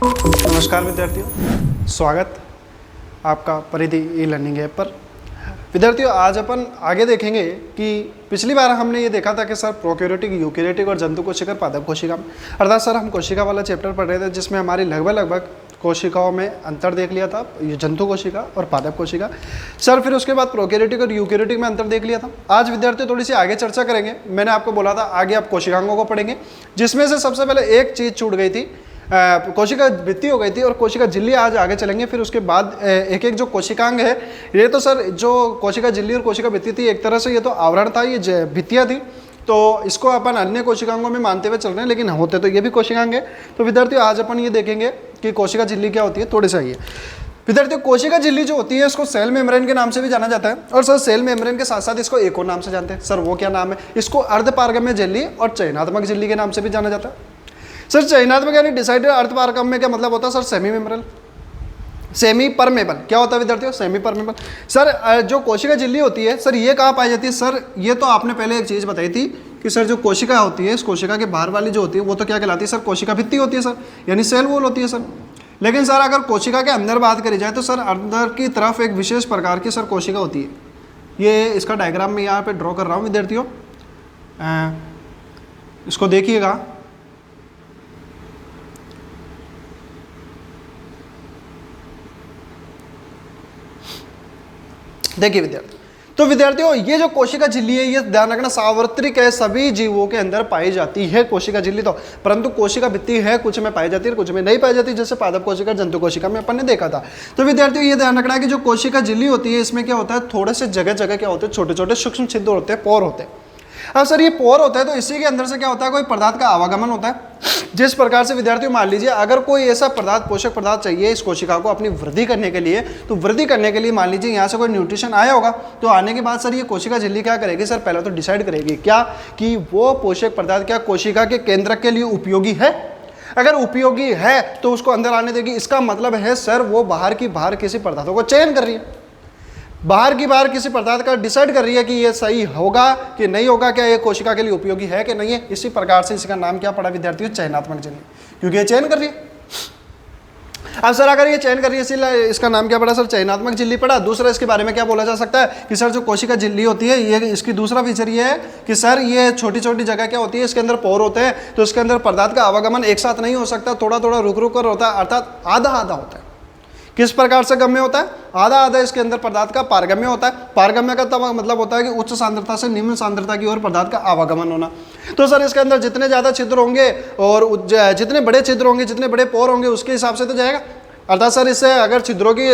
नमस्कार विद्यार्थियों, स्वागत आपका परिधि ई लर्निंग ऐप पर। विद्यार्थियों, आज अपन आगे देखेंगे कि पिछली बार हमने ये देखा था कि सर प्रोकैरियोटिक, यूकैरियोटिक और जंतु कोशिका, पादप कोशिका में, अर्थात सर हम कोशिका वाला चैप्टर पढ़ रहे थे जिसमें हमारी लगभग कोशिकाओं में अंतर देख लिया था, ये जंतु कोशिका और पादप कोशिका। सर फिर उसके बाद प्रोकैरियोटिक और यूकैरियोटिक में अंतर देख लिया था। आज विद्यार्थी थोड़ी सी आगे चर्चा करेंगे। मैंने आपको बोला था आगे आप कोशिकांगों को पढ़ेंगे, जिसमें से सबसे पहले एक चीज़ छूट गई थी, कोशिका भित्ति हो गई थी और कोशिका झिल्ली आज आगे चलेंगे। फिर उसके बाद एक एक जो कोशिकांग है, ये तो सर जो कोशिका झिल्ली और कोशिका भित्ति थी, एक तरह से ये तो आवरण था, ये भित्तियाँ थी, तो इसको अपन अन्य कोशिकांगों में मानते हुए चल रहे हैं, लेकिन होते तो ये भी कोशिकांग है। तो विद्यार्थियों, आज अपन ये देखेंगे कि कोशिका झिल्ली क्या होती है, थोड़े सा ये। विद्यार्थियों, कोशिका झिल्ली जो होती है इसको सेल मेम्ब्रेन के नाम से भी जाना जाता है, और सर सेल मेम्ब्रेन के साथ साथ इसको एक और नाम से जानते हैं। सर वो क्या नाम है? इसको अर्धपारगम्य झिल्ली और चयनात्मक झिल्ली के नाम से भी जाना जाता है। सर चयनात्मक यानी डिसाइडेड, अर्धपारगम्य क्या मतलब होता है sir? Semi membrane, semi permeable. क्या होता है विद्यार्थियों? Semi permeable. सर जो कोशिका झिल्ली होती है सर, ये कहाँ पाई जाती है? सर ये तो आपने पहले एक चीज़ बताई थी कि सर जो कोशिका होती है, इस कोशिका के बाहर वाली जो होती है वो तो क्या कहलाती है सर? कोशिका भित्ति होती है सर, यानी सेल वॉल होती है सर। लेकिन सर अगर कोशिका के अंदर बात करी जाए तो सर अंदर की तरफ एक विशेष प्रकार की सर कोशिका होती है। ये इसका डायग्राम मैं यहाँ पे ड्रॉ कर रहा हूँ विद्यार्थियों, इसको देखिएगा। देखिए विद्यार्थी, तो विद्यार्थियों ये जो कोशिका झिल्ली है, ये ध्यान रखना सार्वत्रिक है, सभी जीवों के अंदर पाई जाती है कोशिका झिल्ली तो, परंतु कोशिका भित्ति है कुछ में पाई जाती है, कुछ में नहीं पाई जाती, जैसे पादप कोशिका, जंतु कोशिका में अपन ने देखा था। तो विद्यार्थियों ये ध्यान रखना है कि जो कोशिका झिल्ली होती है इसमें क्या होता है, थोड़े से जगह जगह क्या होते हैं, छोटे छोटे सूक्ष्म छिद्र होते हैं, पोर होते हैं। अब सर ये पोर होता है तो इसी के अंदर से क्या होता है, कोई पदार्थ का आवागमन होता है। जिस प्रकार से विद्यार्थियों मान लीजिए अगर कोई ऐसा पदार्थ, पोषक पदार्थ चाहिए इस कोशिका को अपनी वृद्धि करने के लिए, तो वृद्धि करने के लिए मान लीजिए यहाँ से कोई न्यूट्रिशन आया होगा, तो आने के बाद सर ये कोशिका झिल्ली क्या करेगी सर? पहले तो डिसाइड करेगी क्या कि वो पोषक पदार्थ क्या कोशिका के केंद्रक के लिए उपयोगी है। अगर उपयोगी है तो उसको अंदर आने देगी। इसका मतलब है सर वो बाहर किसी पदार्थों को चयन कर रही है, बाहर किसी पदार्थ का डिसाइड कर रही है कि ये सही होगा कि नहीं होगा, क्या ये कोशिका के लिए उपयोगी है कि नहीं है। इसी प्रकार से इसका नाम क्या पड़ा विद्यार्थियों? चयनात्मक झिल्ली, क्योंकि ये चयन कर रही है। अब सर अगर ये चयन कर रही है इसलिए इसका नाम क्या पड़ा सर? चयनात्मक झिल्ली पड़ा। दूसरा इसके बारे में क्या बोला जा सकता है कि सर जो कोशिका झिल्ली होती है, ये इसकी दूसरा फीचर ये है कि सर ये छोटी छोटी जगह क्या होती है, इसके अंदर पोर होते हैं, तो इसके अंदर पदार्थ का आवागमन एक साथ नहीं हो सकता, थोड़ा थोड़ा रुक रुक कर होता है, अर्थात आधा आधा होता है। किस प्रकार से गम्य होता है? आधा आधा इसके अंदर पदार्थ का पारगम्य होता है। पारगम्य का तब मतलब होता है कि उच्च सांद्रता से निम्न सांद्रता की ओर पदार्थ का आवागमन होना। तो सर इसके अंदर जितने ज़्यादा छिद्र होंगे और जितने बड़े छिद्र होंगे, जितने बड़े पोर होंगे, उसके हिसाब से तो जाएगा। अर्थात सर इससे अगर छिद्रों की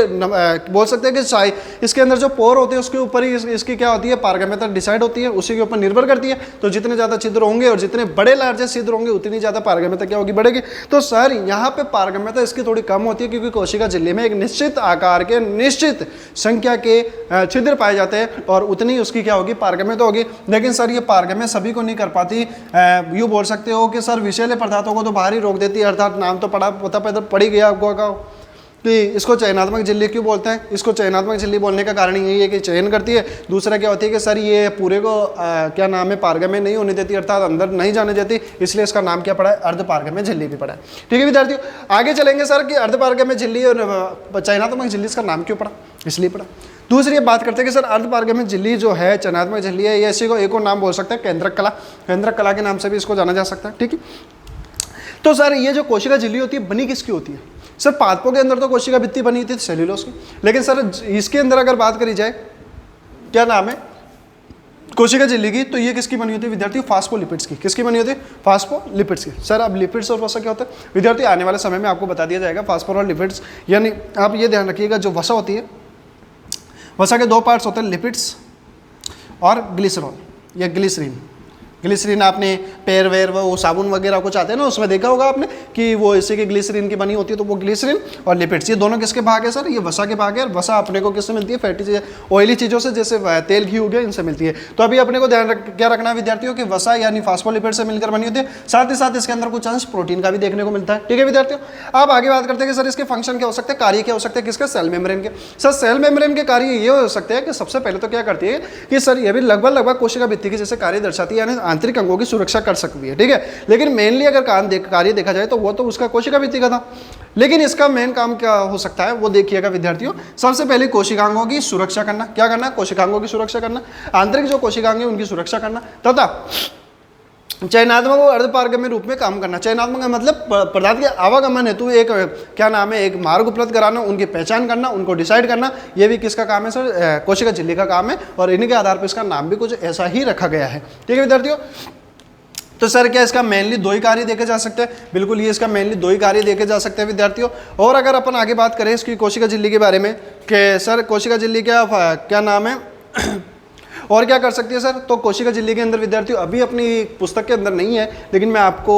बोल सकते हैं कि इसके अंदर जो पोर होते हैं उसके ऊपर ही इसकी क्या होती है, पारगम्यता डिसाइड होती है, उसी के ऊपर निर्भर करती है। तो जितने ज़्यादा छिद्र होंगे और जितने बड़े लार्जेस्ट छिद्र होंगे उतनी ज़्यादा पारगम्यता क्या होगी, बढ़ेगी। तो सर यहाँ पे पारगम्यता इसकी थोड़ी कम होती है, क्योंकि कोशिका झिल्ली में एक निश्चित आकार के निश्चित संख्या के छिद्र पाए जाते हैं और उतनी उसकी क्या होगी, पारगम्यता होगी। लेकिन सर ये पारगम्य सभी को नहीं कर पाती। यूँ बोल सकते हो कि सर विषैले पदार्थों को तो बाहर ही रोक देती है, अर्थात नाम तो पड़ ही गया आपको का कि इसको चयनात्मक झिल्ली क्यों बोलते हैं। इसको चयनात्मक झिल्ली बोलने का कारण यही है कि चयन करती है। दूसरा क्या होती है कि सर ये पूरे को क्या नाम है, पारगम्य नहीं होने देती, अर्थात अंदर नहीं जाने देती, इसलिए इसका नाम क्या पड़ा है? अर्धपारगम्य झिल्ली भी पड़ा है। ठीक है विद्यार्थियों, आगे चलेंगे सर कि अर्धपारगम्य झिल्ली और चयनात्मक झिल्ली इसका नाम क्यों पड़ा, इसलिए पड़ा। दूसरी बात करते हैं कि सर अर्धपारगम्य झिल्ली जो है, चयनात्मक झिल्ली है, ये इसी को एक और नाम बोल सकते हैं केंद्रक कला, केंद्रक कला के नाम से भी इसको जाना जा सकता है। ठीक है, तो सर ये जो कोशिका झिल्ली होती है बनी किसकी होती है? सर पादपों के अंदर तो कोशिका भित्ति बनी थी सेल्यूलोज की, लेकिन सर इसके अंदर अगर बात करी जाए क्या नाम है कोशिका झिल्ली की, तो ये किसकी बनी होती है विद्यार्थी? फास्फोलिपिड्स की। किसकी बनी होती है? फास्फोलिपिड्स की। सर अब लिपिड्स और वसा क्या होता है विद्यार्थी? आने वाले समय में आपको बता दिया जाएगा। फास्फोर और लिपिड्स, यानी आप ये ध्यान रखिएगा, जो वसा होती है, वसा के दो पार्ट्स होते हैं, लिपिड्स और ग्लिसरॉल या ग्लिसरीन। ग्लिसरीन आपने पैर वेर वो साबुन वगैरह कुछ आते हैं ना, उसमें देखा होगा आपने कि वो इसी की ग्लिसरीन की बनी होती है। तो वो ग्लिसरीन और लिपिड्स, ये दोनों किसके भाग है सर? ये वसा के भाग है। और वसा अपने को किससे मिलती है? फैटी चीज़ें, ऑयली चीज़ों से, जैसे तेल घी हो गया, इनसे मिलती है। तो अभी अपने को ध्यान क्या रखना है विद्यार्थियों कि वसा यानी फास्फोलिपिड से मिलकर बनी होती है। साथ ही साथ इसके अंदर कुछ अंश प्रोटीन का भी देखने को मिलता है। ठीक है विद्यार्थियों, अब आगे बात करते हैं कि सर इसके फंक्शन क्या हो सकते हैं, कार्य क्या हो सकते हैं किसके? सेल मेम्ब्रेन के। सर सेल मेम्ब्रेन के कार्य ये हो सकते हैं कि सबसे पहले तो क्या करती है कि सर ये भी लगभग कोशिका भित्ति की जैसे कार्य दर्शाती है, यानी आंतरिक अंगों की सुरक्षा कर सकती है, ठीक है। लेकिन मेनली अगर कार्य देखा जाए तो वो तो उसका कोशिका भित्ति का था, लेकिन इसका मेन काम क्या हो सकता है वो देखिएगा विद्यार्थियों। सबसे पहले कोशिकांगों की सुरक्षा करना, क्या करना, कोशिकांगों की सुरक्षा करना, आंतरिक जो कोशिकांग है उनकी सुरक्षा करना, तथा चयनात्मक और अर्धपारगम्य रूप में काम करना। चयनात्मक का मतलब पदार्थ के आवागमन हेतु एक क्या नाम है, एक मार्ग उपलब्ध कराना, उनकी पहचान करना, उनको डिसाइड करना, ये भी किसका काम है सर, कोशिका झिल्ली का काम है। और इन्हीं के आधार पर इसका नाम भी कुछ ऐसा ही रखा गया है, ठीक है विद्यार्थियों। तो सर क्या इसका मेनली दो ही कार्य देखे जा सकते हैं, बिल्कुल ये इसका मेनली दो ही कार्य देखे जा सकते हैं विद्यार्थियों। और अगर अपन आगे बात करें इसकी कोशिका झिल्ली के बारे में कि सर कोशिका झिल्ली क्या नाम है और क्या कर सकती है सर, तो कोशिका झिल्ली के अंदर विद्यार्थियों अभी अपनी पुस्तक के अंदर नहीं है, लेकिन मैं आपको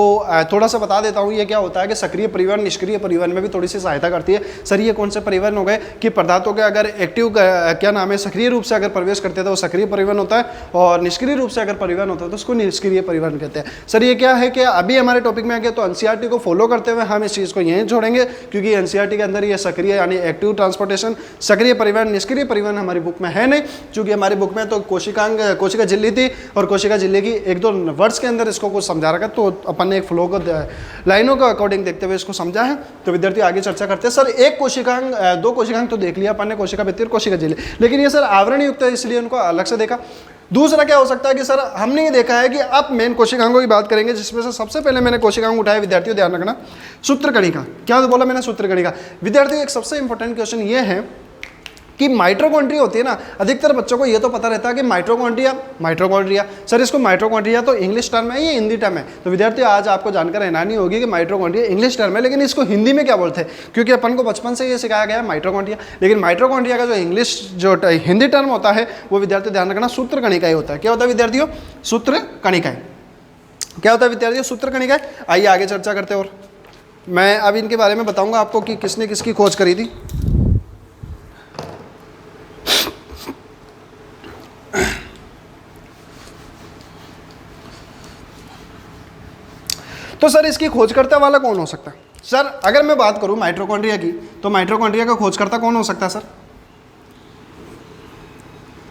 थोड़ा सा बता देता हूँ। ये क्या होता है कि सक्रिय परिवहन निष्क्रिय परिवहन में भी थोड़ी सी सहायता करती है। सर ये कौन से परिवहन हो गए कि पदार्थों के अगर एक्टिव क्या नाम है सक्रिय रूप से अगर प्रवेश करते हैं तो वो सक्रिय परिवहन होता है, और निष्क्रिय रूप से अगर परिवहन होता है तो उसको निष्क्रिय परिवहन कहते हैं। सर ये क्या है कि अभी हमारे टॉपिक में आ गया, तो एनसीईआरटी को फॉलो करते हुए हम इस चीज़ को यहीं छोड़ेंगे, क्योंकि एनसीईआरटी के अंदर ये सक्रिय यानी एक्टिव ट्रांसपोर्टेशन, सक्रिय परिवहन, निष्क्रिय परिवहन हमारी बुक में है नहीं, क्योंकि हमारी बुक में तो कोशिका झिल्ली थी और कोशिका झिल्ली की एक दो वर्ड्स के अंदर इसको कुछ समझा रखा, तो अपन ने एक फ्लो को लाइनों का अकॉर्डिंग देखते हुए इसको समझा है। तो विद्यार्थी आगे चर्चा करते हैं। सर एक कोशिकांग दो कोशिकांग तो देख लिया अपन ने, कोशिका भित्ति और कोशिका झिल्ली, लेकिन ये सर आवरण युक्त है इसलिए उनको अलग से देखा। दूसरा क्या हो सकता है कि सर हमने ये देखा है कि अब मेन कोशिकांगों की बात करेंगे, जिसमें से सबसे पहले मैंने कोशिकांग उठाया विद्यार्थियों, ध्यान रखना, सूत्रकणिका। क्या बोला मैंने, सूत्रकणिका। विद्यार्थियों एक सबसे इंपॉर्टेंट क्वेश्चन ये है कि माइटोकॉन्ड्रिया होती है ना, अधिकतर बच्चों को ये तो पता रहता है कि माइटोकॉन्ड्रिया सर इसको माइटोकॉन्ड्रिया तो इंग्लिश टर्म है, ये हिंदी टर्म है। तो विद्यार्थी आज आपको जानकर हैरानी होगी कि माइटोकॉन्ड्रिया इंग्लिश टर्म है, लेकिन इसको हिंदी में क्या बोलते हैं, क्योंकि अपन को बचपन से ये सिखाया गया है माइटोकॉन्ड्रिया, लेकिन माइटोकॉन्ड्रिया का जो इंग्लिश जो हिंदी टर्म होता है वो विद्यार्थी ध्यान रखना सूत्रकणिका ही होता है। क्या होता है विद्यार्थियों, सूत्रकणिका। क्या होता है विद्यार्थियों, सूत्रकणिका। आइए आगे चर्चा करते हैं, और मैं अब इनके बारे में बताऊंगा आपको कि किसने किसकी खोज करी थी। तो सर इसकी खोजकर्ता वाला कौन हो सकता है? सर अगर मैं बात करूं माइटोकॉन्ड्रिया की, तो माइटोकॉन्ड्रिया का खोजकर्ता कौन हो सकता है सर?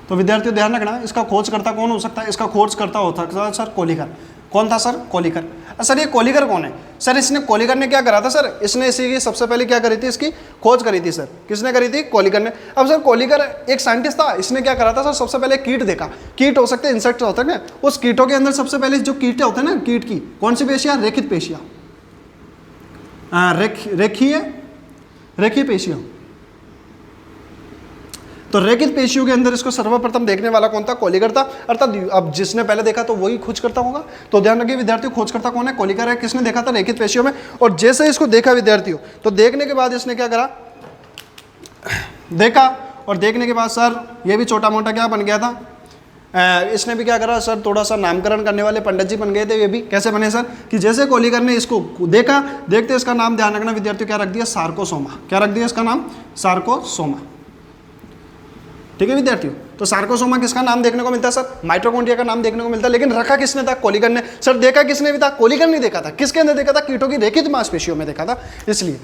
तो विद्यार्थियों ध्यान रखना, इसका खोजकर्ता कौन हो सकता है? इसका खोजकर्ता होता है सर कोलिकर। कौन था सर? कोलिकर। सर ये कोलिकर कौन है? सर इसने कोलिकर ने क्या करा था सर, इसने इसी की सबसे पहले क्या करी थी, इसकी खोज करी थी सर। किसने करी थी? कोलिकर ने। अब सर कोलिकर एक साइंटिस्ट था, इसने क्या करा था सर, सबसे पहले कीट देखा। कीट हो सकते हैं, इंसेक्ट होते हैं ना, उस कीटों के अंदर सबसे पहले जो कीट होते हैं ना, कीट की कौन सी पेशियां? रेखित पेशियां, रेखीय पेशियां। तो रेखित पेशियों के अंदर इसको सर्वप्रथम देखने वाला कौन था? कोलिकर था। अर्थात अब जिसने पहले देखा तो वही खोजकर्ता होगा। तो ध्यान रखिए विद्यार्थियों, खोजकर्ता कौन है? कोलिकर है। किसने देखा था? रेखित पेशियों में। और जैसे इसको देखा विद्यार्थियों, तो देखने के बाद इसने क्या करा, देखा, और देखने के बाद सर ये भी छोटा मोटा क्या बन गया था, इसने भी क्या करा सर, थोड़ा सा नामकरण करने वाले पंडित जी बन गए थे। ये भी कैसे बने सर, कि जैसे कोलिकर ने इसको देखा, देखते इसका नाम ध्यान रखना विद्यार्थियों क्या रख दिया? सार्कोसोमा। क्या रख दिया इसका नाम? सार्कोसोमा। ठीक है विद्यार्थियों, तो सार्कोसोमा किसका नाम देखने को मिलता है सर? माइटोकॉन्ड्रिया का नाम देखने को मिलता है। लेकिन रखा किसने था? कोलिकर ने। सर देखा किसने भी था? कोलिकर ने देखा था। किसके अंदर देखा था? कीटों की रेखित मांसपेशियों में देखा था, इसलिए।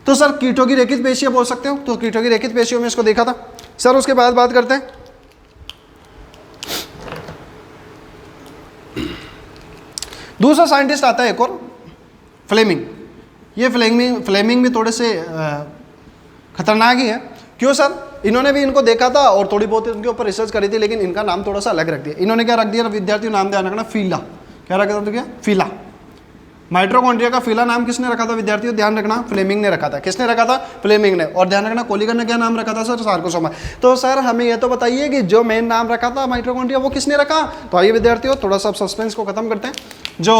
तो सर कीटों की रेखित पेशियां बोल सकते हो, तो कीटों की रेखित पेशियों में इसको देखा था सर। उसके बाद बात करते हैं, दूसरा साइंटिस्ट आता है एक और, फ्लेमिंग। ये फ्लेमिंग भी थोड़े से खतरनाक ही है। क्यों सर? इन्होंने भी इनको देखा था और थोड़ी बहुत इनके ऊपर रिसर्च करी थी, लेकिन इनका नाम थोड़ा सा अलग रख दिया। इन्होंने क्या रख दिया विद्यार्थियों, नाम ध्यान रखना, फीला। क्या रखा था? फीला। माइटोकॉन्ड्रिया का फीला नाम किसने रखा था विद्यार्थियों? ध्यान रखना, फ्लेमिंग ने रखा था। किसने रखा था? फ्लेमिंग ने। और ध्यान रखना कोलिकर ने क्या नाम रखा था सर? सार्कोसोमा। तो सर हमें यह तो बताइए कि जो मेन नाम रखा था माइटोकॉन्ड्रिया, वो किसने रखा? तो आइए विद्यार्थियों थोड़ा सा सस्पेंस को खत्म करते हैं। जो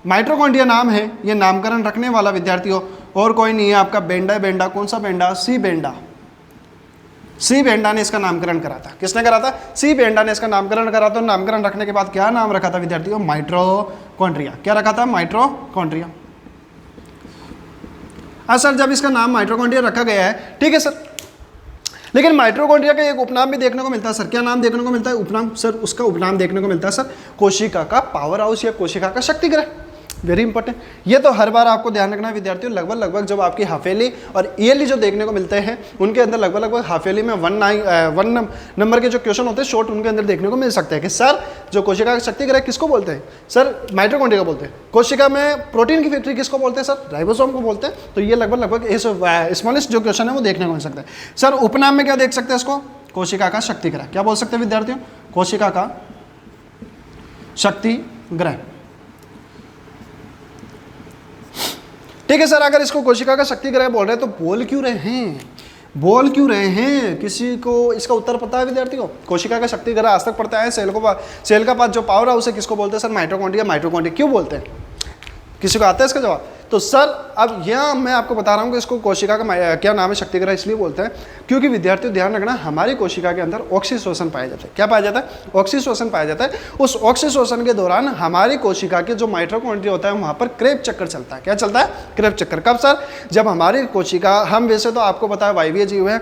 माइटोकॉन्ड्रिया नाम है, ये नामकरण रखने वाला विद्यार्थियों और कोई नहीं है, आपका बेंडा। कौन सा बेंडा? सी बेंडा ने इसका नामकरण करा था। किसने करा था? सी बेंडा ने इसका नामकरण करा था। नामकरण रखने के बाद क्या नाम रखा था विद्यार्थियों? माइटोकॉन्ड्रिया। क्या रखा था? माइटोकॉन्ड्रिया। सर जब इसका नाम माइटोकॉन्ड्रिया रखा गया है, ठीक है सर, लेकिन माइटोकॉन्ड्रिया का एक उपनाम भी देखने को मिलता है सर। क्या नाम देखने को मिलता है? उपनाम। सर उसका उपनाम देखने को मिलता है सर कोशिका का पावर हाउस या कोशिका का शक्तिगृह। Very important. ये तो हर बार आपको ध्यान रखना है विद्यार्थियों, लगभग लगभग जब आपकी हाफेली और ईयरली जो देखने को मिलते हैं उनके अंदर लगभग लगभग हाफेली में 1 नंबर के जो क्वेश्चन होते हैं शॉर्ट, उनके अंदर देखने को मिल सकते हैं कि सर जो कोशिका का शक्ति ग्रह किसको बोलते हैं, सर माइटोकॉन्ड्रिया को बोलते हैं। कोशिका में प्रोटीन की फैक्ट्री किसको बोलते हैं, सर राइबोसोम को बोलते हैं। तो ये लगभग लगभग इस स्मॉलेस्ट जो क्वेश्चन है वो देखने को मिल सकता है। सर उपनाम में क्या देख सकते हैं इसको, कोशिका का शक्ति ग्रह। क्या बोल सकते हैं विद्यार्थियों, कोशिका का शक्ति ग्रह। ठीक है सर, अगर इसको कोशिका का शक्ति ग्रह बोल रहे हैं तो बोल क्यों रहे हैं, बोल क्यों रहे हैं, किसी को इसका उत्तर पता है विद्यार्थियों। कोशिका का शक्ति ग्रह आज तक पढ़ता है, सेल का पास जो पावर है उसे किसको बोलते हैं सर, माइटोकॉन्ड्रिया। माइटोकॉन्ड्रिया क्यों बोलते हैं, किसी को आता है इसका जवाब। तो सर अब यह मैं आपको बता रहा हूँ कि इसको कोशिका का क्या नाम है, शक्ति ग्रह इसलिए बोलते हैं क्योंकि विद्यार्थियों ध्यान रखना, हमारी कोशिका के अंदर ऑक्सीशोषण पाया जाता है। क्या पाया जाता है, ऑक्सीशोषण पाया जाता है। उस ऑक्सीशोषण के दौरान हमारी कोशिका के जो माइटोकॉन्ड्रिया होता है वहाँ पर क्रेब चक्कर चलता है। क्या चलता है, क्रेब चक्कर। कब सर, जब हमारी कोशिका, हम वैसे तो आपको पता है वायवीय जीव है,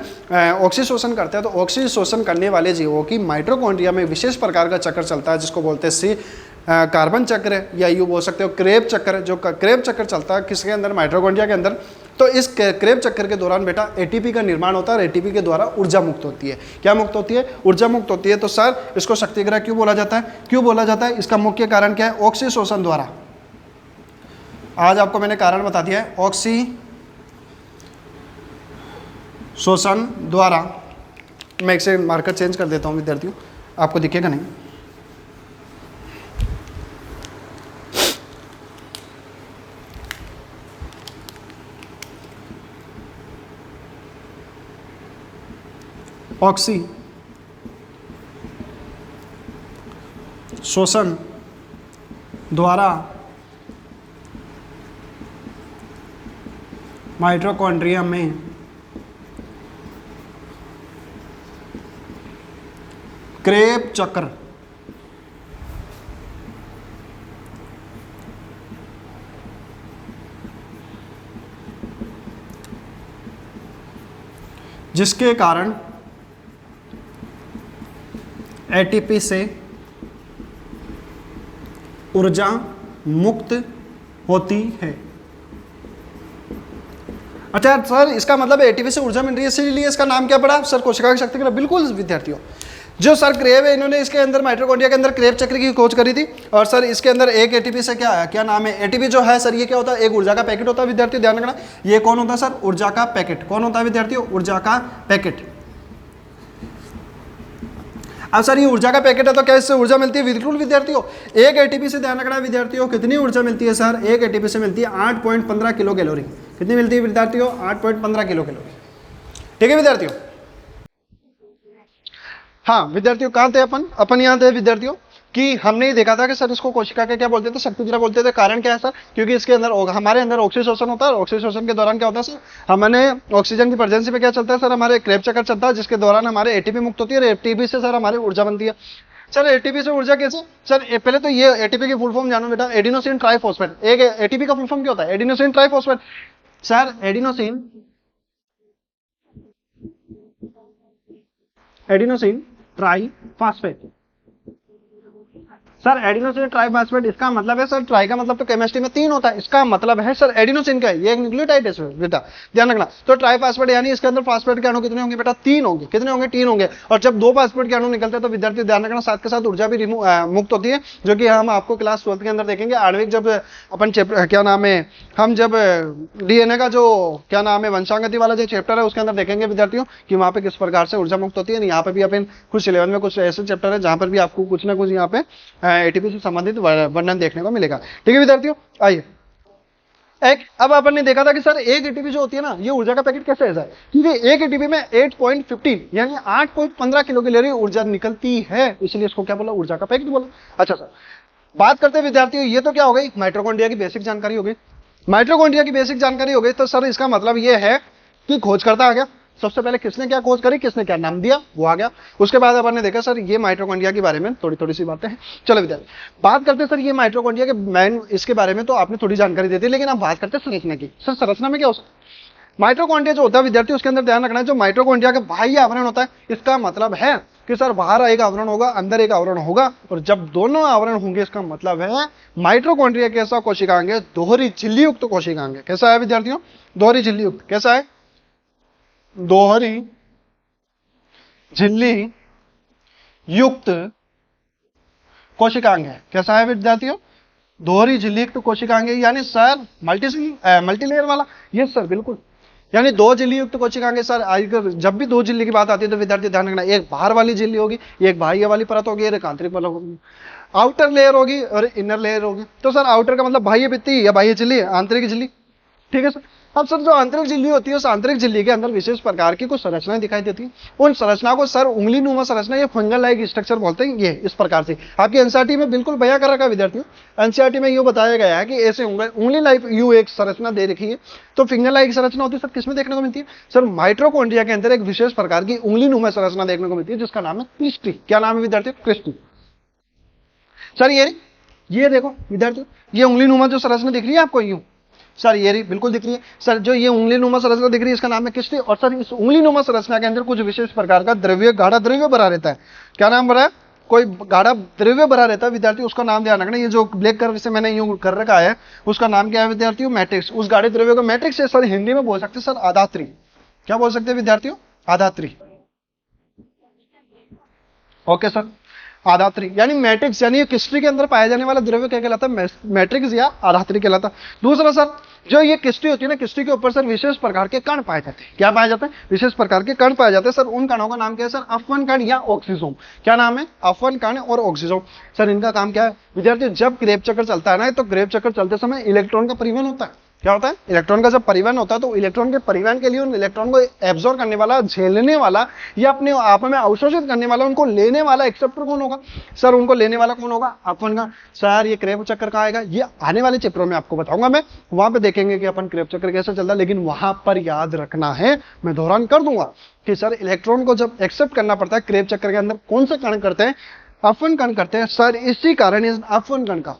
ऑक्सीशोषण करते हैं, तो ऑक्सीशोषण करने वाले जीवों की माइटोकॉन्ड्रिया में विशेष प्रकार का चक्कर चलता है जिसको बोलते हैं कार्बन चक्र, या यूँ बोल सकते हो क्रेब चक्र। जो क्रेब चक्कर चलता है किसके अंदर, माइटोकॉन्ड्रिया के अंदर। तो इस क्रेब चक्कर के दौरान बेटा एटीपी का निर्माण होता है और एटीपी के द्वारा ऊर्जा मुक्त होती है। क्या मुक्त होती है, ऊर्जा मुक्त होती है। तो सर इसको शक्ति ग्रह क्यों बोला जाता है, क्यों बोला जाता है, इसका मुख्य कारण क्या है, ऑक्सीशोषण द्वारा। आज आपको मैंने कारण बता दिया है, ऑक्सीशोषण द्वारा। मैं इसे मार्कर चेंज कर देता हूँ विद्यार्थियों, आपको दिखेगा नहीं। ऑक्सीशोषण द्वारा माइटोकॉन्ड्रिया में क्रेब चक्र जिसके कारण एटीपी से ऊर्जा मुक्त होती है। अच्छा सर इसका मतलब एटीपी से ऊर्जा मिल रही है इसीलिए इसका नाम क्या पड़ा सर, कोशिका की शक्ति ग्रह। बिल्कुल विद्यार्थियों, जो सर क्रेब है, इन्होंने इसके अंदर माइटोकॉन्ड्रिया के अंदर क्रेब चक्र की खोज करी थी। और सर इसके अंदर एक एटीपी से क्या है, क्या नाम है, एटीपी जो है सर ये क्या होता है, एक ऊर्जा का पैकेट होता है विद्यार्थियों, ध्यान रखना। ये कौन होता है सर, ऊर्जा का पैकेट। कौन होता है विद्यार्थियों, ऊर्जा का पैकेट। अब सर ये ऊर्जा का पैकेट है तो क्या इससे ऊर्जा मिलती है, बिल्कुल विद्यार्थियों। एक एटीपी से ध्यान रखना विद्यार्थियों, कितनी ऊर्जा मिलती है सर, एक एटीपी से मिलती है 8.15 किलो कैलोरी। कितनी मिलती है विद्यार्थियों, 8.15 किलो कैलोरी। ठीक है विद्यार्थियों। हाँ विद्यार्थियों, कहाँ थे अपन यहाँ थे विद्यार्थियों कि हमने ही देखा था कि सर इसको कोशिका के क्या बोलते थे, शक्ति ग्रह बोलते थे। कारण क्या है सर, क्योंकि इसके अंदर हमारे अंदर ऑक्सीशोषण होता है। ऑक्सीशोषण के दौरान क्या होता है सर, हमारे ऑक्सीजन की प्रेजेंस में क्या चलता है सर, हमारे क्रेब चक्कर चलता है जिसके दौरान हमारे एटीपी मुक्त होती है और एटीपी से सर हमारी ऊर्जा बनती है। सर एटीपी से ऊर्जा कैसे, सर पहले तो ये एटीपी की फुल फॉर्म जानो बेटा, एडिनोसिन ट्राइफॉस्फेट। एक एटीपी का फुल फॉर्म क्या होता है, adenosine triphosphate. Sir adenosine triphosphate. Sir adenosine triphosphate, इसका मतलब है सर, ट्राई का मतलब तो केमिस्ट्री में 3 होता है, इसका मतलब है सर एडिनोसिन का है, ये एक न्यूक्लियोटाइड है बेटा, ध्यान रखना। तो ट्राइफॉस्फेट यानी इसके अंदर फास्फेट के अणु कितने होंगे बेटा, 3 होंगे। कितने होंगे, 3 होंगे। और जब 2 फास्फेट के अणु निकलते हैं तो विद्यार्थी ध्यान रखना साथ के साथ ऊर्जा भी मुक्त होती है, जो कि हम आपको क्लास 12 के अंदर देखेंगे। आणविक जब अपन क्या नाम है, हम जब डीएनए का जो क्या नाम है वंशांगति वाला जो चैप्टर है उसके अंदर देखेंगे विद्यार्थियों कि वहाँ पे किस प्रकार से ऊर्जा मुक्त होती है। यहाँ पे भी अपन कुछ 11 में कुछ ऐसे चैप्टर है जहाँ पर भी आपको कुछ ना कुछ यहाँ पे एटीपी से संबंधित वर्णन देखने को मिलेगा। ठीक है विद्यार्थियों, आइए अब अपन ने देखा था कि सर एक एटीपी जो होती है ना, ये ऊर्जा का पैकेट कैसे ऐसा है, क्योंकि एक एटीपी में 8.15 यानी 8.15 किलो कैलोरी ऊर्जा निकलती है, इसलिए इसको क्या बोला, ऊर्जा का पैकेट बोला। अच्छा सर बात करते हैं विद्यार्थियों, ये तो क्या हो गई, माइटोकॉन्ड्रिया की बेसिक जानकारी हो गई। माइटोकॉन्ड्रिया की बेसिक जानकारी हो गई तो सर इसका मतलब ये है कि खोजकर्ता आ गया। सबसे पहले किसने क्या खोज करी, किसने क्या नाम दिया, वो आ गया। उसके बाद अपन ने देखा सर ये माइटोकॉन्ड्रिया के बारे में थोड़ी सी बातें हैं। चलो विद्यार्थी बात करते हैं सर ये माइटोकॉन्ड्रिया के मेन, इसके बारे में तो आपने थोड़ी जानकारी दे दी, लेकिन अब बात करते हैं संरचना की। सर संरचना में क्या हो सकता है, माइटोकॉन्ड्रिया जो होता है विद्यार्थी उसके अंदर ध्यान रखना है, जो माइटोकॉन्ड्रिया का बाह्य आवरण होता है, इसका मतलब है कि सर बाहर एक आवरण होगा, अंदर एक आवरण होगा, और जब दोनों आवरण होंगे इसका मतलब है माइटोकॉन्ड्रिया कैसा कोशिकांग है, दोहरी झिल्ली युक्त कोशिकांग है। कैसा है विद्यार्थियों? दोहरी झिल्ली युक्त। कैसा है? दोहरी झिल्ली युक्त कोशिकांग है। कैसा है विद्यार्थियों? दोहरी झिल्ली युक्त कोशिकांग है, यानी सर मल्टीलेयर वाला। यस सर, बिल्कुल, यानी दो झिल्ली युक्त कोशिकांग है सर। जब भी दो झिल्ली की बात आती है तो विद्यार्थी ध्यान रखना, एक बाहर वाली झिल्ली होगी, एक बाह्य वाली परत होगी, एक आंतरिक वाला होगी, आउटर लेयर होगी और इनर लेयर होगी। तो सर आउटर का मतलब बाह्य भित्ति या बाह्य झिल्ली, आंतरिक झिल्ली, ठीक है सर। अब सर जो आंतरिक झिल्ली होती है उस आंतरिक झिल्ली के अंदर विशेष प्रकार की कुछ संरचनाएं दिखाई देती हैं। उन संरचना को सर उंगली नुमा संरचना या फंगल लाइक स्ट्रक्चर बोलते हैं। ये इस प्रकार से आपकी एनसीईआरटी में बिल्कुल बयां कर रखा है विद्यार्थियों। एनसीईआरटी में ये बताया गया है कि ऐसे उंगली लाइक यू एक संरचना दे रखी है। तो फिंगर लाइक संरचना होती है सर किसमें देखने को मिलती है? सर माइटोकॉन्ड्रिया के अंदर एक विशेष प्रकार की उंगली नुमा संरचना देखने को मिलती है जिसका नाम है क्रिस्टी। क्या नाम है विद्यार्थियों? क्रिस्टी। सर ये देखो विद्यार्थियों, ये उंगली नुमा जो संरचना दिख रही है आपको, यूं सर ये रही, बिल्कुल दिख रही है सर। जो ये उंगली नुमा संरचना दिख रही है इसका नाम है क्रिस्टी। और सर इस उंगली नुमा संरचना के अंदर कुछ विशेष प्रकार का द्रव्य, गाढ़ा द्रव्य भरा रहता है। क्या नाम भरा है? कोई गाढ़ा द्रव्य भरा रहता है विद्यार्थी, उसका नाम ध्यान रखना। ये जो ब्लैक कलर से मैंने यूं कर रखा है उसका नाम क्या है विद्यार्थियों? मैट्रिक्स। उस गाढ़े द्रव्य को मैट्रिक्स है सर, हिंदी में बोल सकते हैं सर आधात्री। क्या बोल सकते हैं विद्यार्थियों? आधात्री। ओके सर, आधात्री यानी मैट्रिक्स, यानी क्रिस्टी के अंदर पाया जाने वाला द्रव्य क्या कहलाता है? मैट्रिक्स या आधात्री कहलाता है। दूसरा सर, जो ये क्रिस्टी होती है ना, क्रिस्टी के ऊपर सर विशेष प्रकार के कण पाए जाते हैं। क्या पाए जाते हैं? विशेष प्रकार के कण पाए जाते हैं सर। उन कणों का नाम क्या है सर? अफवन कण या ऑक्सीजोम। क्या नाम है? अफवन कण और ऑक्सीजोम। सर इनका काम क्या है विद्यार्थी? जब क्रेब चक्कर चलता है ना, तो क्रेब चक्कर चलते समय इलेक्ट्रॉन का परिवहन होता है। क्या होता है? इलेक्ट्रॉन का जब परिवहन होता है तो इलेक्ट्रॉन के परिवहन के लिए उन इलेक्ट्रॉन को एब्जॉर्ब करने वाला, झेलने वाला या अपने आप में अवशोषित करने वाला, उनको लेने वाला एक्सेप्टर कौन होगा? सर उनको लेने वाला कौन होगा? अपन का। सर ये क्रेब चक्कर कहाँ आएगा? ये आने वाले चैप्टरों में आपको बताऊंगा मैं, वहां पे देखेंगे कि अपन क्रेब चक्कर कैसे चलता है। लेकिन वहां पर याद रखना है, मैं दोहरान कर दूंगा कि सर इलेक्ट्रॉन को जब एक्सेप्ट करना पड़ता है क्रेब चक्कर के अंदर कौन से कण करते हैं? अफवन कण करते हैं सर। इसी कारण इस अफवन कण का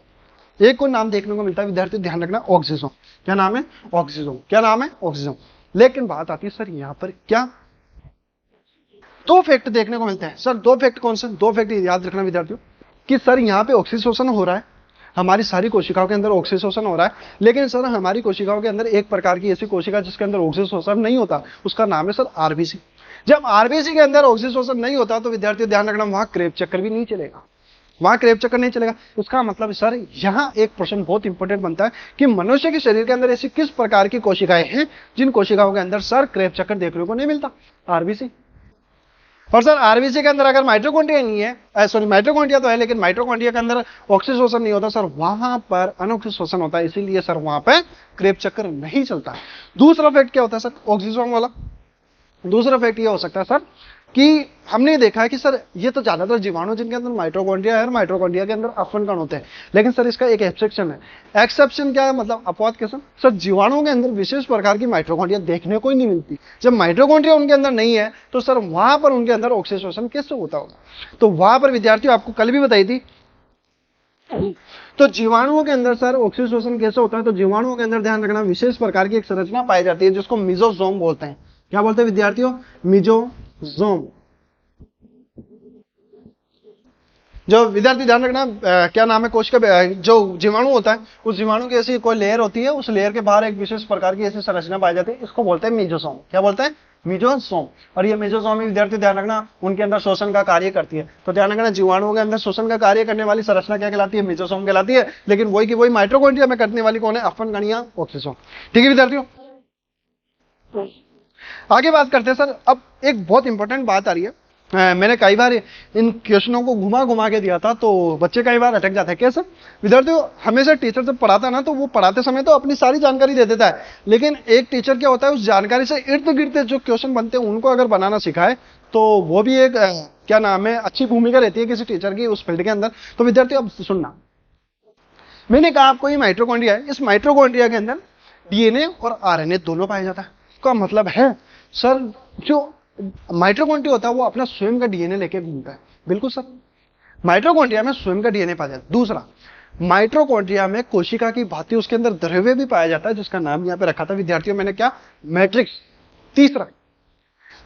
एक को नाम देखने को मिलता है विद्यार्थी, ध्यान रखना, ऑक्सीजोम। क्या नाम है? ऑक्सीजोम। क्या नाम है? ऑक्सीजोम। लेकिन बात आती है सर यहां पर क्या दो फैक्ट देखने को मिलते हैं सर। दो फैक्ट कौन से? दो फैक्ट याद रखना विद्यार्थियों कि सर यहां पे ऑक्सीजोशन हो रहा है, हमारी सारी कोशिकाओं के अंदर ऑक्सीजोशन हो रहा है। लेकिन सर हमारी कोशिकाओं के अंदर एक प्रकार की ऐसी कोशिका जिसके अंदर ऑक्सीजोशन नहीं होता, उसका नाम है सर आरबीसी। जब आरबीसी के अंदर ऑक्सीजोशन नहीं होता तो विद्यार्थी ध्यान रखना, वहां क्रेब चक्कर भी नहीं चलेगा, वहां क्रेब चक्कर नहीं चलेगा। उसका मतलब सर यहां एक प्रश्न बहुत इंपॉर्टेंट बनता है कि मनुष्य के शरीर के अंदर ऐसी किस प्रकार की कोशिकाएं हैं जिन कोशिकाओं के अंदर सर क्रेब चक्कर देखने को नहीं मिलता? आरबीसी। और सर आरबीसी के अंदर अगर माइटोकॉन्ड्रिया नहीं है, सॉरी माइटोकॉन्ड्रिया तो है लेकिन माइटोकॉन्ड्रिया के अंदर ऑक्सीजोशन नहीं होता सर, वहां पर अनऑक्सीजोशन होता है, इसीलिए सर वहां पर क्रेब चक्कर नहीं चलता। दूसरा फैक्ट क्या होता है सर ऑक्सीजोम वाला? दूसरा फैक्ट ये हो सकता है सर कि हमने देखा है कि सर ये तो ज्यादातर जीवाणु जिनके अंदर माइटोकॉन्ड्रिया है और माइटोकॉन्ड्रिया के अंदर अफवन कण होते हैं, लेकिन सर इसका एक एक्सेप्शन है। एक्सेप्शन क्या है? मतलब अपवाद कैसे? सर जीवाणुओं के अंदर विशेष प्रकार की माइटोकॉन्ड्रिया देखने को ही नहीं मिलती। जब माइटोकॉन्ड्रिया उनके अंदर नहीं है तो सर वहां पर उनके अंदर ऑक्सीजोशन कैसे होता होगा? तो वहां पर विद्यार्थियों आपको कल भी बताई थी, तो जीवाणुओं के अंदर सर ऑक्सीजोशन कैसे होता है? तो जीवाणुओं के अंदर ध्यान रखना विशेष प्रकार की एक संरचना पाई जाती है जिसको मिजोजोम बोलते हैं। क्या बोलते हैं विद्यार्थियों? मिजोजोम। जो विद्यार्थी ध्यान रखना क्या नाम है कोशिका, जो जीवाणु होता है उस जीवाणु की ऐसी कोई लेयर होती है, उस लेयर के बाहर एक विशेष प्रकार की ऐसी संरचना पाई जाती है, इसको बोलते हैं मिजोसोम। क्या बोलते हैं? मिजोसोम। और ये मिजोसोम में विद्यार्थी ध्यान रखना उनके अंदर शोषण का कार्य करती है। तो ध्यान रखना जीवाणुओं के अंदर शोषण का कार्य करने वाली संरचना क्या कहलाती है? मिजोसोम कहलाती है। लेकिन वही की वही माइटोकॉन्ड्रिया में करने वाली कौन है? अफवन कण या ऑक्सीजोम। ठीक है विद्यार्थियों, आगे बात करते हैं सर। अब एक बहुत इंपॉर्टेंट बात आ रही है, मैंने कई बार इन क्वेश्चनों को घुमा घुमा के दिया था तो बच्चे कई बार अटक जाते हैं। कैसे विद्यार्थियों? हमेशा टीचर जब पढ़ाता है ना तो वो पढ़ाते समय तो अपनी सारी जानकारी दे देता है, लेकिन एक टीचर क्या होता है उस जानकारी से इर्द गिर्द जो क्वेश्चन बनते हैं उनको अगर बनाना सिखाए तो वो भी एक क्या नाम है अच्छी भूमिका रहती है किसी टीचर की उस फील्ड के अंदर। तो विद्यार्थियों अब सुनना, मैंने कहा आपको ये माइटोकॉन्ड्रिया है, इस माइटोकॉन्ड्रिया के अंदर डीएनए और आरएनए दोनों पाया जाता है। इसका मतलब है सर जो माइटोकॉन्ड्रिया होता है वो अपना स्वयं का डीएनए लेके घूमता है। बिल्कुल सर, माइटोकॉन्ड्रिया में स्वयं का डीएनए पाया जाता है। दूसरा, माइटोकॉन्ड्रिया में कोशिका की भांति उसके अंदर द्रव्य भी पाया जाता है जिसका नाम यहां पे रखा था विद्यार्थियों मैंने, क्या? मैट्रिक्स। तीसरा,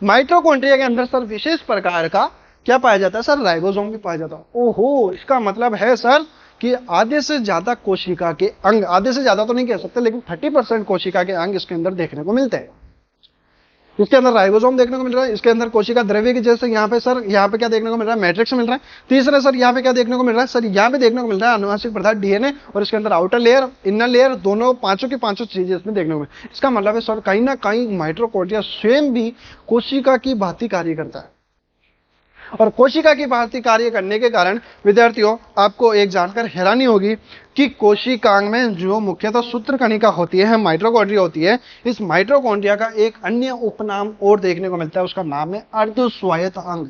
माइटोकॉन्ड्रिया के अंदर सर विशेष प्रकार का क्या पाया जाता है सर, राइबोसोम भी पाया जाता है। ओहो, इसका मतलब है सर कि आधे से ज्यादा कोशिका के अंग, आधे से ज्यादा तो नहीं कह सकते, लेकिन 30% कोशिका के अंग इसके अंदर देखने को मिलते हैं। इसके अंदर राइबोसोम देखने को मिल रहा है, इसके अंदर कोशिका द्रव्य की, जैसे यहाँ पे सर, यहाँ पे क्या देखने को मिल रहा है, मैट्रिक्स मिल रहा है। तीसरा सर यहाँ पे क्या देखने को मिल रहा है सर, यहाँ पे देखने को मिल रहा है आनुवंशिक पदार्थ डीएनए, और इसके अंदर आउटर लेयर, इनर लेयर, दोनों पांचों की पांचों चीजें इसमें देखने को मिल। इसका मतलब है सर कहीं ना कहीं माइटोकॉन्ड्रिया स्वयं भी कोशिका की भांति कार्य करता है, और कोशिका की भांति कार्य करने के कारण विद्यार्थियों आपको एक जानकर हैरानी होगी कि कोशिकांग में जो मुख्यतः सूत्रकणिका होती है, माइटोकॉन्ड्रिया होती है, इस माइटोकॉन्ड्रिया का एक अन्य उपनाम और देखने को मिलता है, उसका नाम है अर्धस्वायत्त अंग।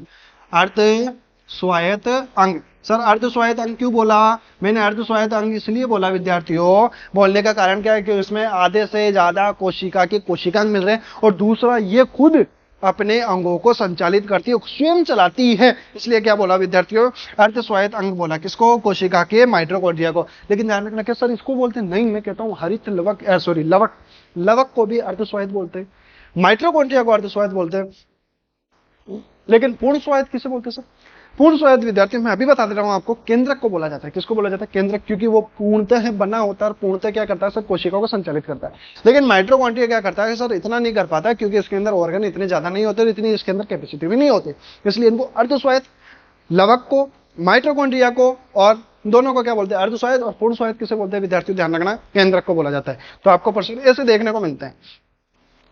अर्धस्वायत्त अंग। सर अर्धस्वायत्त अंग क्यों बोला मैंने? अर्धस्वायत्त अंग इसलिए बोला विद्यार्थियों, बोलने का कारण क्या है कि इसमें आधे से ज्यादा कोशिका के कोशिकांग मिल रहे हैं, और दूसरा ये खुद अपने अंगों को संचालित करती है, स्वयं चलाती है, इसलिए क्या बोला विद्यार्थियों, अर्धस्वायत्त अंग बोला। किसको? कोशिका के माइटोकॉन्ड्रिया को। लेकिन ध्यान रखना, क्या सर इसको बोलते हैं? नहीं, मैं कहता हूं हरित लवक, सॉरी लवक, लवक को भी अर्धस्वायत्त बोलते हैं, माइटोकॉन्ड्रिया को अर्धस्वायत्त बोलते हैं, लेकिन पूर्ण स्वायत्त किसे बोलते हैं सर? पूर्ण स्वायत्त विद्यार्थी मैं अभी बता दे रहा हूं आपको, केंद्रक को बोला जाता है। किसको बोला जाता है? केंद्रक, क्योंकि वो पूर्णतः बना होता है, और पूर्णतः क्या करता है सर? कोशिकाओं को संचालित करता है। लेकिन माइटोकॉन्ड्रिया क्या करता है सर? इतना नहीं कर पाता, क्योंकि इसके अंदर ऑर्गन इतने ज्यादा नहीं होते, इतनी इसके अंदर कैपेसिटी भी नहीं होती, इसलिए इनको अर्धस्वायत्त, लवक को, माइटोकॉन्ड्रिया को, और दोनों को क्या बोलते हैं? अर्धस्वायत्त। और पूर्ण स्वायत्त किसे बोलते हैं विद्यार्थी? ध्यान रखना, केंद्रक को बोला जाता है। तो आपको प्रश्न ऐसे देखने को मिलते हैं।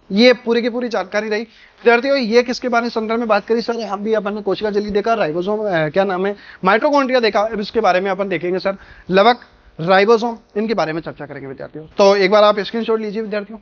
ये पूरी की पूरी जानकारी रही विद्यार्थियों। ये किसके बारे में संदर्भ में बात करी सर? हम भी अपन ने कोशिका झिल्ली देखा, राइबोसोम, क्या नाम है, माइटोकॉन्ड्रिया देखा, अब इसके बारे में अपन देखेंगे सर लवक, राइबोसोम, इनके बारे में चर्चा करेंगे विद्यार्थियों। तो एक बार आप स्क्रीनशॉट लीजिए विद्यार्थियों।